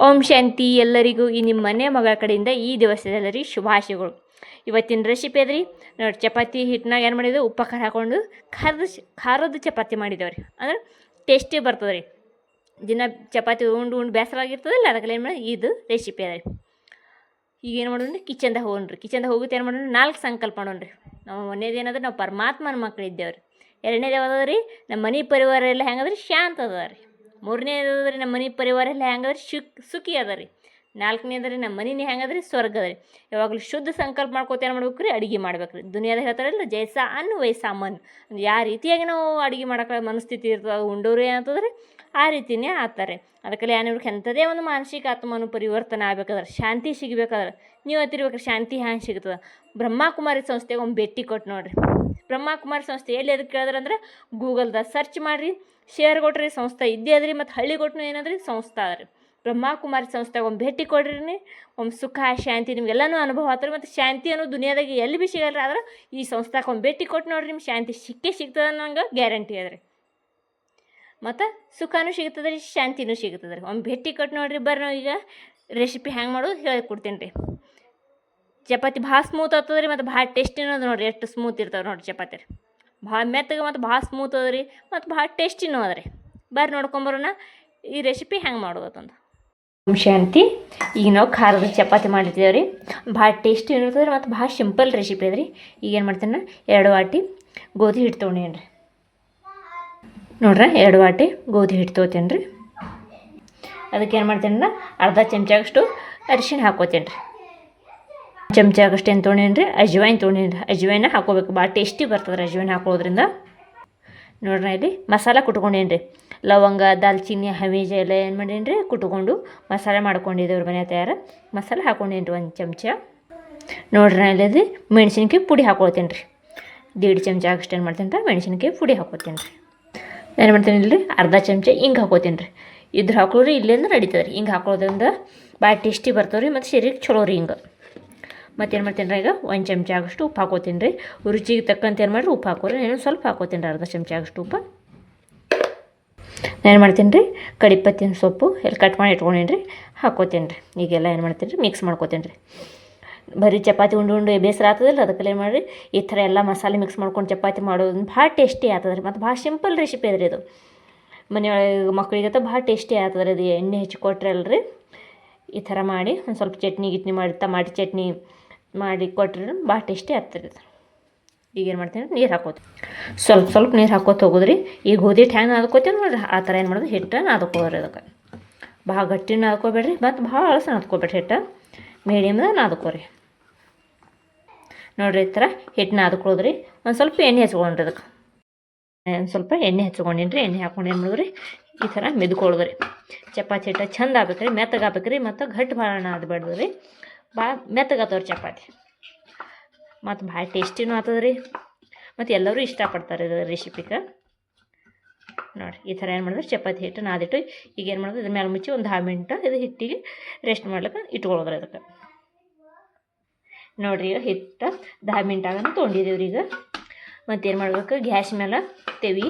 ಓಂ ಶಾಂತಿ. ಎಲ್ಲರಿಗೂ ಈ ನಿಮ್ಮ ಮನೆ ಮಗಳ ಕಡೆಯಿಂದ ಈ ದಿವಸದಲ್ಲರಿ ಶುಭಾಶಯಗಳು. ಇವತ್ತಿನ ರೆಸಿಪಿ ಅದ್ರಿ ನೋಡಿ, ಚಪಾತಿ ಹಿಟ್ಟಿನಾಗ ಏನು ಮಾಡಿದ್ವಿ, ಉಪ್ಪ ಖಾರ ಹಾಕ್ಕೊಂಡು ಖಾರದ ಚಪಾತಿ ಮಾಡಿದೇವ್ರಿ. ಅಂದ್ರೆ ಟೇಸ್ಟಿ ಬರ್ತದೆ ರೀ. ದಿನ ಚಪಾತಿ ಉಂಡು ಬೇಸರ ಆಗಿರ್ತದಲ್ಲ, ಅದಕ್ಕೆ ಏನು ಮಾಡಿ ಇದು ರೆಸಿಪಿ ಅದ ರೀ. ಈಗ ಏನು ಮಾಡೋಣ್ರಿ, ಕಿಚನ್ದಾಗ ಹೋಗೋಣ್ರಿ. ಕಿಚನ್ದಾಗ ಹೋಗುತ್ತೆ ಏನು ಮಾಡೋಣ, 4 ಸಂಕಲ್ಪ ಮಾಡೋಣ್ರಿ. ನಾವು ಮೊನ್ನೇದು ಏನಂದ್ರೆ ನಾವು ಪರಮಾತ್ಮನ ಮಕ್ಳು ಇದ್ದೇವೆ ರೀ. ಎರಡನೇದು ಯಾವ್ದು ರೀ, ನಮ್ಮ ಮನೆ ಪರಿವಾರ ಎಲ್ಲ ಹೆಂಗದ್ರಿ, ಶಾಂತ ಅದ ರೀ. ಮೂರನೇದು ರೀ, ನಮ್ಮ ಮನೆ ಪರಿವಾರ ಎಲ್ಲ ಹೆಂಗದ್ರಿ, ಸುಖಿ ಅದ ರೀ. 4ನೇದು ರೀ, ನಮ್ಮ ಮನೆ ಹೆಂಗದ್ರಿ, ಸ್ವರ್ಗ ಅದ ರೀ. ಯಾವಾಗಲೂ ಶುದ್ಧ ಸಂಕಲ್ಪ ಮಾಡ್ಕೋತ ಏನು ಮಾಡ್ಬೇಕು ರೀ, ಅಡುಗೆ ಮಾಡ್ಬೇಕು ರೀ. ದುನಿಯಾದಾಗ ಹೇಳ್ತಾರಲ್ಲ, ಜೈಸಾ ಅನ್ನು ವೈಸಾ ಮನ್. ಯಾವ ರೀತಿಯಾಗಿ ನಾವು ಅಡುಗೆ ಮಾಡೋಕೆ ಮನಸ್ಥಿತಿ ಇರ್ತದೆ, ಉಂಡೋರು ಏನಂತಂದ್ರೆ ಆ ರೀತಿಯೇ ಆಗ್ತಾರೆ. ಅದಕ್ಕೆಲ್ಲ ಏನಿರ್ಬೇಕು, ಎಂಥದೇ ಒಂದು ಮಾನಸಿಕ ಆತ್ಮನು ಪರಿವರ್ತನೆ ಆಗ್ಬೇಕಾದ್ರೆ, ಶಾಂತಿ ಸಿಗಬೇಕಾದ್ರೆ ನೀವು ಹತ್ತಿರ್ಬೇಕಾದ್ರೆ ಶಾಂತಿ ಹ್ಯಾಂಗೆ ಸಿಗ್ತದೆ. ಬ್ರಹ್ಮಕುಮಾರಿ ಸಂಸ್ಥೆಗೆ ಒಂದು ಭೇಟಿ ಕೊಟ್ಟು ನೋಡಿರಿ. ಬ್ರಹ್ಮಕುಮಾರಿ ಸಂಸ್ಥೆ ಎಲ್ಲಿ ಅದಕ್ಕೆ ಕೇಳಿದ್ರಂದ್ರೆ ಗೂಗಲ್ದಾಗ ಸರ್ಚ್ ಮಾಡಿರಿ, ಶೇರ್ ಕೊಟ್ರಿ, ಸಂಸ್ಥೆ ಇದ್ದೇ ಅದ್ರಿ. ಮತ್ತು ಹಳ್ಳಿ ಕೊಟ್ಟನು ಏನದ್ರಿ, ಸಂಸ್ಥೆ ಅದ ರೀ. ಬ್ರಹ್ಮಕುಮಾರಿ ಸಂಸ್ಥೆಗೆ ಒಂದು ಭೇಟಿ ಕೊಡ್ರಿ. ಒಂದು ಸುಖ ಶಾಂತಿ ನಿಮಗೆಲ್ಲನೂ ಅನುಭವ ಆಗ್ತಾರೆ. ಮತ್ತು ಶಾಂತಿ ಅನ್ನೋ ದುನಿಯಾದಾಗ ಎಲ್ಲಿ ಭೀ ಸಿಗಲ್ಲ, ಆದ್ರೆ ಈ ಸಂಸ್ಥೆಗೆ ಒಂದು ಭೇಟಿ ಕೊಟ್ಟು ನೋಡ್ರಿ, ನಿಮ್ಗೆ ಶಾಂತಿ ಸಿಕ್ಕೇ ಸಿಗ್ತದೆ, ನಂಗೆ ಗ್ಯಾರಂಟಿ ಅದ ರೀ. ಮತ್ತು ಸುಖನೂ ಸಿಗ್ತದೆ ರೀ, ಶಾಂತಿನೂ ಸಿಗ್ತದೆ ರೀ. ಒಂದು ಭೇಟಿ ಕೊಟ್ಟು ನೋಡಿರಿ. ಬರ್ರಿ, ನಾವು ಈಗ ರೆಸಿಪಿ ಹೆಂಗೆ ಮಾಡೋದು ಹೇಳ್ಕೊಡ್ತೀನಿ ರೀ. ಚಪಾತಿ ಭಾಳ ಸ್ಮೂತ್ ಆಗ್ತದೆ ರೀ, ಮತ್ತು ಭಾಳ ಟೇಸ್ಟಿನೂ ಅದ ನೋಡಿರಿ. ಎಷ್ಟು ಸ್ಮೂತ್ ಇರ್ತಾವೆ ನೋಡಿರಿ ಚಪಾತಿ ರೀ. ಭಾಳ ಮೆತ್ತಗೆ ಮತ್ತು ಭಾಳ ಸ್ಮೂತ್ ಅದ ರೀ, ಮತ್ತು ಭಾಳ ಟೇಸ್ಟಿನೂ ಅದ ರೀ. ಬರ್ರಿ ನೋಡ್ಕೊಂಬರೋಣ ಈ ರೆಸಿಪಿ ಹೆಂಗೆ ಮಾಡೋದು ಅಂತಂದು. ಓಂ ಶಾಂತಿ. ಈಗ ನಾವು ಖಾರದ ಚಪಾತಿ ಮಾಡಿರ್ತೀವಿ ರೀ. ಭಾಳ ಟೇಸ್ಟಿ ಇರ್ತದೆ ರೀ, ಮತ್ತು ಭಾಳ ಸಿಂಪಲ್ ರೆಸಿಪಿ ಅದ ರೀ. ಈಗ ಏನು ಮಾಡ್ತೀನಿ, 2 ವಾಟಿ ಗೋಧಿ ಹಿಟ್ಟು ತೊಗೊಂಡೇನಿ ರೀ. ನೋಡ್ರಿ, 2 ವಾಟಿ ಗೋಧಿ ಹಿಟ್ಟು ತೊಗೋತೀನಿ ರೀ. ಅದಕ್ಕೆ ಏನು ಮಾಡ್ತೀನಿ ಅಂದ್ರೆ ಅರ್ಧ ಚಮಚಾಗಷ್ಟು ಅರಿಶಿಣ ಹಾಕೋತೀನಿ ರೀ. ಚಮಚಾಗಷ್ಟು ಏನು ತೊಗೊಂಡೇನಿ ರೀ, ಅಜ್ವೈನ್ ತೊಗೊಂಡೇನಿ ರೀ. ಅಜ್ವೈನ ಹಾಕೋಬೇಕು, ಭಾಳ ಟೇಸ್ಟಿ ಬರ್ತದೆ ರೀ ಅಜ್ವೈನ್ ಹಾಕೋದ್ರಿಂದ. ನೋಡ್ರಿ, ಇಲ್ಲಿ ಮಸಾಲ ಕುಟ್ಕೊಂಡೇನಿ ರೀ. ಲವಂಗ, ದಾಲ್ಚಿನ್ನಿ, ಹವೀಜ ಎಲ್ಲ ಏನು ಮಾಡೀನಿ ರೀ, ಕುಟ್ಕೊಂಡು ಮಸಾಲೆ ಮಾಡ್ಕೊಂಡಿದ್ದೇವ್ರಿ. ಮನೆ ತಯಾರ ಮಸಾಲೆ ಹಾಕೊಂಡೇನಿ ರೀ 1 ಚಮಚ. ನೋಡ್ರಿ, ಇಲ್ಲಿ ಮೆಣಸಿನ್ಕಾಯಿ ಪುಡಿ ಹಾಕೊಳ್ತೀನಿ ರೀ. 1.5 ಚಮಚ ಆಗಷ್ಟು ಏನು ಮಾಡ್ತೀನಿ ರೀ, ಮೆಣಸಿನ್ಕಾಯಿ ಪುಡಿ ಹಾಕೋತೀನಿ ರೀ. ಏನು ಮಾಡ್ತೀನಿ ಇಲ್ಲಿ ಅರ್ಧ ಚಮಚ ಹಿಂಗೆ ಹಾಕೋತೀನಿ ರೀ. ಇದ್ರ ಹಾಕೋರಿ ಇಲ್ಲೇಂದ್ರೆ ನಡೀತದೆ ರೀ. ಹಿಂಗೆ ಹಾಕೋದ್ರಿಂದ ಭಾಳ ಟೇಸ್ಟಿ ಬರ್ತವೆ ರೀ, ಮತ್ತು ಶರೀರಕ್ಕೆ ಚಲೋ ರೀ ಹಿಂಗೆ. ಮತ್ತೇನು ಮಾಡ್ತೀನಿ ರೀ, ಈಗ 1 ಚಮಚ ಆಗಷ್ಟು ಉಪ್ಪು ಹಾಕೋತೀನಿ ರೀ. ರುಚಿಗೆ ತಕ್ಕಂತ ಏನು ಮಾಡಿರಿ, ಉಪ್ಪು ಹಾಕೋರಿ. ನಾನು ಸ್ವಲ್ಪ ಹಾಕೋತೀನಿ ರೀ, ಅರ್ಧ ಚಮಚ ಆಗಷ್ಟು ಉಪ್ಪು. ನಾನು ಏನು ಮಾಡ್ತೀನಿ ರೀ, ಕಡಿಪತ್ತಿನ ಸೊಪ್ಪು ಎಲ್ಲ ಕಟ್ ಮಾಡಿ ಇಟ್ಕೊಂಡೀನಿ ರೀ, ಹಾಕೋತೀನಿ ರೀ. ಈಗೆಲ್ಲ ಏನು ಮಾಡ್ತೀನಿ ರೀ, ಮಿಕ್ಸ್ ಮಾಡ್ಕೋತೀನಿ ರೀ. ಬರೀ ಚಪಾತಿ ಉಂಡು ಬೇಸರ ಆಗ್ತದಲ್ಲ, ಅದಕ್ಕೆಲ್ಲ ಏನು ಮಾಡಿರಿ, ಈ ಥರ ಎಲ್ಲ ಮಸಾಲೆ ಮಿಕ್ಸ್ ಮಾಡ್ಕೊಂಡು ಚಪಾತಿ ಮಾಡೋದು ಭಾಳ ಟೇಸ್ಟಿ ಆಗ್ತದೆ ರೀ. ಮತ್ತು ಭಾಳ ಸಿಂಪಲ್ ರೆಸಿಪಿ ಅದ ರೀ ಇದು. ಮನೆಯೊಳಗೆ ಮಕ್ಕಳಿಗತ್ತ ಭಾಳ ಟೇಸ್ಟಿ ಆಗ್ತದೆ ರೀ. ಅದು ಎಣ್ಣೆ ಹೆಚ್ಚಿ ಕೊಟ್ರೆ ಅಲ್ರಿ, ಈ ಥರ ಮಾಡಿ ಒಂದು ಸ್ವಲ್ಪ ಚಟ್ನಿ ಗಿಟ್ನಿ ಮಾಡಿ, ಟಮಾಟಿ ಚಟ್ನಿ ಮಾಡಿ ಕೊಟ್ರೆ ಭಾಳ ಟೇಸ್ಟಿ ಆಗ್ತದೆ ಇದು. ಈಗೇನು ಮಾಡ್ತೀನಿ, ನೀರು ಹಾಕೋತೀನಿ. ಸ್ವಲ್ಪ ನೀರು ಹಾಕೋತ ಹೋಗೋದ್ರಿ. ಈಗ ಗೋಧಿ ಹಿಟ್ಟು ಹೆಂಗೆ ನಾದ್ಕೋತೀವಿ ನೋಡಿರಿ, ಆ ಥರ ಏನು ಮಾಡೋದು, ಹಿಟ್ಟನ್ನು ನಾದ್ಕೋರಿ. ಅದಕ್ಕೆ ಭಾಳ ಗಟ್ಟಿನ ನಾದ್ಕೋಬೇಡ್ರಿ, ಮತ್ತು ಭಾಳ ಅಳಸ ನಾದ್ಕೋಬೇಡ್ರಿ. ಹಿಟ್ಟು ಮೀಡಿಯಮ್ದಾಗ ನಾದ್ಕೋರಿ. ನೋಡಿರಿ, ಈ ಥರ ಹಿಟ್ಟು ನಾದ್ಕೊಳ್ಳೋದ್ರಿ. ಒಂದು ಸ್ವಲ್ಪ ಎಣ್ಣೆ ಹಚ್ಕೊಂಡ್ರಿ. ಅದಕ್ಕೆ ಒಂದು ಸ್ವಲ್ಪ ಎಣ್ಣೆ ಹಚ್ಕೊಂಡಿನಿ ರೀ. ಎಣ್ಣೆ ಹಾಕ್ಕೊಂಡು ಏನು ಮಾಡಿದ್ರಿ, ಈ ಥರ ಮೆದ್ಕೊಳ್ಳೋದ್ರಿ. ಚಪಾತಿ ಹಿಟ್ಟು ಚಂದ ಆಗ್ಬೇಕು ರೀ, ಮೆತ್ತಗೆ ಆಗ್ಬೇಕು ರೀ, ಮತ್ತು ಗಟ್ಟಿ ಭಾಳ ನಾದ್ಬೇಡ್ದು ರೀ. ಭಾಳ ಮೆತ್ತಗಾತವ್ರಿ ಚಪಾತಿ, ಮತ್ತು ಭಾಳ ಟೇಸ್ಟಿನೂ ಆಗ್ತದೆ ರೀ. ಮತ್ತು ಎಲ್ಲರೂ ಇಷ್ಟಪಡ್ತಾರೆ ಇದು ರೆಸಿಪಿಗೆ. ನೋಡಿರಿ, ಈ ಥರ ಏನು ಮಾಡಿದ್ರೆ ಚಪಾತಿ ಹಿಟ್ಟು ನಾದಿಟ್ಟು ಈಗ ಏನು ಮಾಡೋದು, ಇದ್ರ ಮೇಲೆ ಮುಚ್ಚಿ ಒಂದು 10 ಮಿನಿಟ್ ಇದು ಹಿಟ್ಟಿಗೆ ರೆಸ್ಟ್ ಮಾಡ್ಲಿಕ್ಕೆ ಇಟ್ಕೊಳ್ಳೋದ್ರಿ. ಅದಕ್ಕೆ ನೋಡಿರಿ, ಈಗ ಹಿಟ್ಟು 10 ಮಿನಿಟ್ ಆಗೋಣ ತೊಗೊಂಡಿದ್ದೀವ್ರಿ. ಈಗ ಮತ್ತೇನು ಮಾಡ್ಬೇಕು, ಗ್ಯಾಸ್ ಮೇಲೆ ತೆವಿ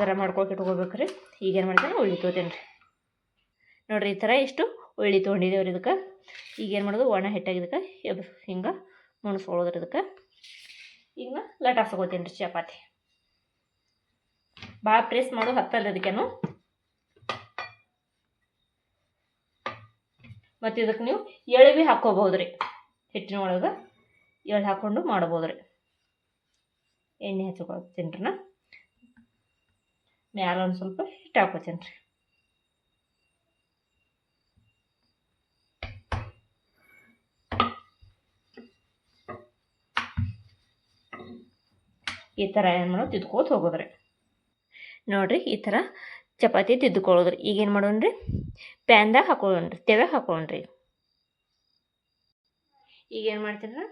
ಗರಂ ಮಾಡ್ಕೊಳಕ್ಕೆ ಇಟ್ಕೊಳ್ಬೇಕು ರೀ. ಈಗೇನು ಮಾಡ್ತೀನಿ, ಉಳ್ಳಿ ತೊಗೋತೀನಿ ರೀ. ನೋಡಿರಿ, ಈ ಥರ ಇಷ್ಟು ಉಳ್ಳಿ ತೊಗೊಂಡಿದ್ದೇವ್ರಿ. ಇದಕ್ಕೆ ಈಗೇನು ಮಾಡೋದು, ಒಣ ಹಿಟ್ಟಾಗಿದ್ದಕ್ಕೆ ಹಿಂಗೆ ಮುಣಿಸ್ಕೊಳ್ಳೋದ್ರಿ. ಇದಕ್ಕೆ ಈಗ ಲಟಾಸ್ಕೋತೀನಿ ರೀ ಚಪಾತಿ. ಭಾಳ ಪ್ರೆಸ್ ಮಾಡೋದು ಹತ್ತಲ್ಲ ಅದಕ್ಕೇನು. ಮತ್ತು ಇದಕ್ಕೆ ನೀವು ಎಳೆ ಭೀ ಹಾಕ್ಕೋಬೋದು ರೀ. ಹಿಟ್ಟಿನ ಒಳಗೆ ಎಳೆ ಹಾಕ್ಕೊಂಡು ಮಾಡ್ಬೋದು ರೀ. ಎಣ್ಣೆ ಹಚ್ಕೊಳ್ತೀನಿ ರೀ. ಮ್ಯಾಲೆ ಒಂದು ಸ್ವಲ್ಪ ಹಿಟ್ಟು ಹಾಕೋತೀನಿ ರೀ. ಈ ಥರ ಏನು ಮಾಡೋದು, ತಿದ್ಕೋತ ಹೋಗೋದ್ರಿ. ನೋಡಿರಿ, ಈ ಥರ ಚಪಾತಿ ತಿದ್ದುಕೊಳ್ಳೋದ್ರಿ. ಈಗೇನು ಮಾಡೋಣ್ರಿ, ಪ್ಯಾನ್ದಾಗ ಹಾಕೊಳ್ಳೋಣ್ರಿ, ತೆವ್ಯಾಗ ಹಾಕೊಳ್ಳೋಣ್ರಿ. ಈಗೇನು ಮಾಡ್ತೀನಿ ರೀ,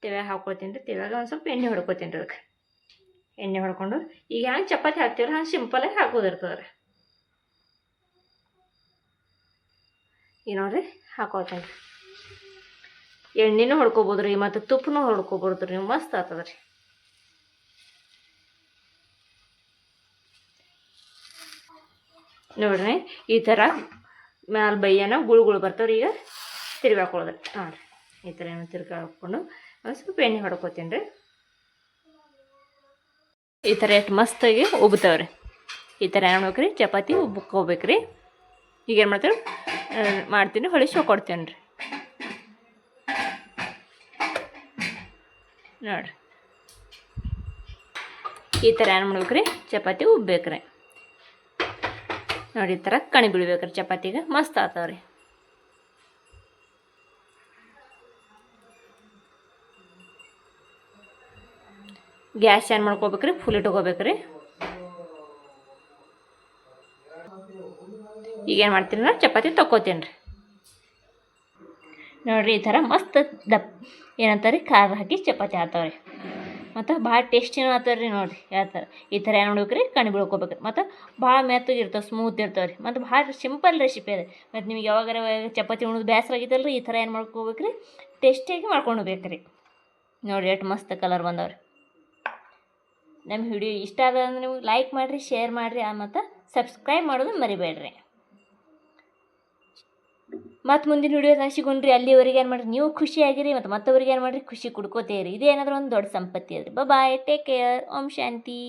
ತೆವ್ಯಾಗ ಹಾಕ್ಕೊಳ್ತೀನಿ ರೀ. ತೆವ್ಯಾಗ ಒಂದು ಸ್ವಲ್ಪ ಎಣ್ಣೆ ಹೊಡ್ಕೊತೀನಿ ರೀ. ಅದಕ್ಕೆ ಎಣ್ಣೆ ಹೊಡ್ಕೊಂಡು ಈಗ ಹ್ಯಾಂಗೆ ಚಪಾತಿ ಹಾಕ್ತೀವ್ರಿ ಹಂಗೆ ಸಿಂಪಲಾಗಿ ಹಾಕೋದಿರ್ತದೆ ರೀ. ಈಗ ನೋಡಿರಿ, ಹಾಕೋತೀನಿ ರೀ. ಎಣ್ಣೆನೂ ಹೊಡ್ಕೊಬೋದು ರೀ, ಮತ್ತು ತುಪ್ಪನೂ ಹೊಡ್ಕೊಬೋದು ರೀ. ಮಸ್ತ್ ಆಗ್ತದೆ ರೀ. ನೋಡ್ರಿ ಈ ಥರ ಮ್ಯಾಲೆ ಬೈಯನ ಗುಳುಗುಳು ಬರ್ತಾವ್ರಿ. ಈಗ ತಿರ್ಗಾಕೊಳ್ಳೋದು ನೋಡಿರಿ, ಈ ಥರ ಏನೋ ತಿರ್ಗಾಕೊಂಡು ಒಂದು ಸ್ವಲ್ಪ ಎಣ್ಣೆ ಹೊಡ್ಕೋತೀನಿ ರೀ. ಈ ಥರ ಎಷ್ಟು ಮಸ್ತಾಗಿ ಉಬ್ತಾವ್ರಿ. ಈ ಥರ ಏನು ಮಾಡ್ಬೇಕ್ರಿ, ಚಪಾತಿ ಉಬ್ಕೋಬೇಕ್ರಿ. ಈಗ ಏನು ಮಾಡ್ತೀವಿ ಮಾಡ್ತೀನಿ, ಹೊಳಿಸಿ ಕೊಡ್ತೇನೆ ರೀ. ನೋಡಿರಿ ಈ ಥರ ಏನು ಮಾಡ್ಬೇಕ್ರಿ, ಚಪಾತಿ ಉಬ್ಬೇಕ್ರಿ. ನೋಡಿ ಈ ಥರ ಕಣಿ ಬೀಳ್ಬೇಕ್ರಿ ಚಪಾತಿಗೆ, ಮಸ್ತ್ ಆಗ್ತಾವ್ರಿ. ಗ್ಯಾಸ್ ಏನು ಮಾಡ್ಕೋಬೇಕ್ರಿ, ಫುಲ್ ಇಟ್ಕೋಬೇಕ್ರಿ. ಈಗೇನು ಮಾಡ್ತೀನಿ ನಾನು ಚಪಾತಿ ತಕ್ಕೋತೀನಿ ರೀ. ನೋಡಿರಿ ಈ ಥರ ಮಸ್ತ್ ಏನಂತಾರೆ ಖಾರ ಹಾಕಿ ಚಪಾತಿ ಆಗ್ತಾವ್ರಿ. ಮತ್ತು ಭಾಳ ಟೇಸ್ಟಿನೂ ಆಗ್ತಾವೆ ರೀ. ನೋಡಿರಿ ಯಾವ ಥರ ಈ ಥರ ಏನು ಮಾಡ್ಬೇಕ್ರಿ, ಕಣಿ ಬೀಳ್ಕೊಬೇಕ್ರಿ. ಮತ್ತು ಭಾಳ ಮೆತ್ತಗೆ ಇರ್ತಾವೆ, ಸ್ಮೂತ್ ಇರ್ತಾವೆ ರೀ. ಮತ್ತು ಭಾಳ ಸಿಂಪಲ್ ರೆಸಿಪಿ ಅದ. ಮತ್ತು ನಿಮ್ಗೆ ಯಾವಾಗಾರ ಚಪಾತಿ ಉಣ್ಣೋದು ಬೇಸರ ಆಗಿತ್ತಲ್ಲ ರೀ, ಈ ಥರ ಏನು ಮಾಡ್ಕೋಬೇಕ್ರಿ, ಟೇಸ್ಟಿಯಾಗಿ ಮಾಡ್ಕೊಂಡು ಬೇಕ್ರಿ. ನೋಡಿ ಎಷ್ಟು ಮಸ್ತ್ ಕಲರ್ ಬಂದವ್ರಿ. ನಮ್ಮ ವಿಡಿಯೋ ಇಷ್ಟ ಆದ ಅಂದ್ರೆ ನೀವು ಲೈಕ್ ಮಾಡಿರಿ, ಶೇರ್ ಮಾಡಿರಿ, ಮತ್ತು ಸಬ್ಸ್ಕ್ರೈಬ್ ಮಾಡೋದು ಮರಿಬೇಡ್ರಿ. ಮತ್ತು ಮುಂದಿನ ವಿಡಿಯೋದಾಗ ಸಿಗೋಣ್ರಿ. ಅಲ್ಲಿವರೆಗೆ ಏನು ಮಾಡಿರಿ, ನೀವು ಖುಷಿಯಾಗಿರಿ ಮತ್ತು ಮತ್ತೊಬ್ಬರಿಗೆ ಏನು ಮಾಡಿರಿ, ಖುಷಿ ಕೊಡ್ಕೋತೀರಿ. ಇದೇನಾದರೂ ಒಂದು ದೊಡ್ಡ ಸಂಪತ್ತಿ ಅದ್ರಿ. ಬಾಯ್, ಟೇಕ್ ಕೇರ್, ಓಂ ಶಾಂತಿ.